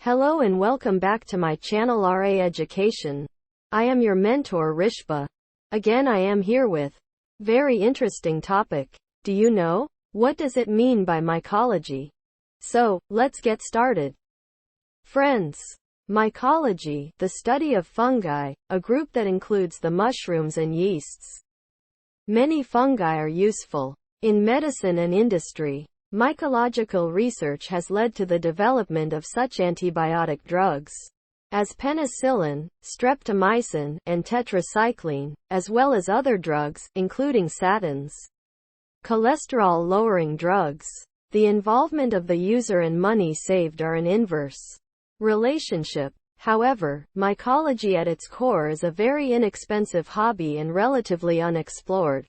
Hello and welcome back to my channel RA Education. I am your mentor Rishba. Again I am here with very interesting topic. Do you know? What does it mean by mycology? So, let's get started. Friends, mycology, the study of fungi, a group that includes the mushrooms and yeasts. Many fungi are useful in medicine and industry. Mycological research has led to the development of such antibiotic drugs as penicillin, streptomycin, and tetracycline, as well as other drugs, including statins, cholesterol-lowering drugs. The involvement of the user and money saved are an inverse relationship. However, mycology at its core is a very inexpensive hobby and relatively unexplored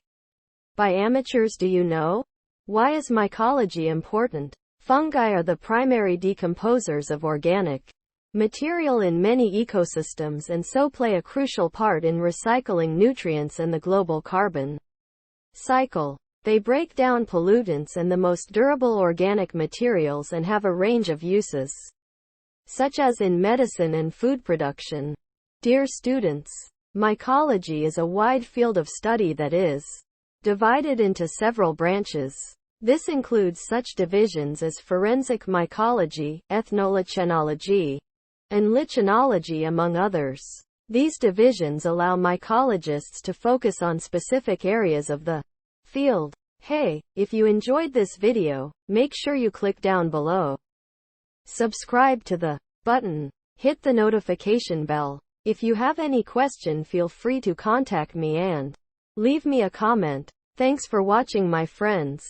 by amateurs. Do you know? Why is mycology important? Fungi are the primary decomposers of organic material in many ecosystems and so play a crucial part in recycling nutrients and the global carbon cycle. They break down pollutants and the most durable organic materials and have a range of uses, such as in medicine and food production. Dear students, mycology is a wide field of study that is divided into several branches. This includes such divisions as forensic mycology, ethnolichenology, and lichenology, among others. These divisions allow mycologists to focus on specific areas of the field. Hey, if you enjoyed this video, make sure you click down below. Subscribe to the button. Hit the notification bell. If you have any question, feel free to contact me and leave me a comment. Thanks for watching, my friends.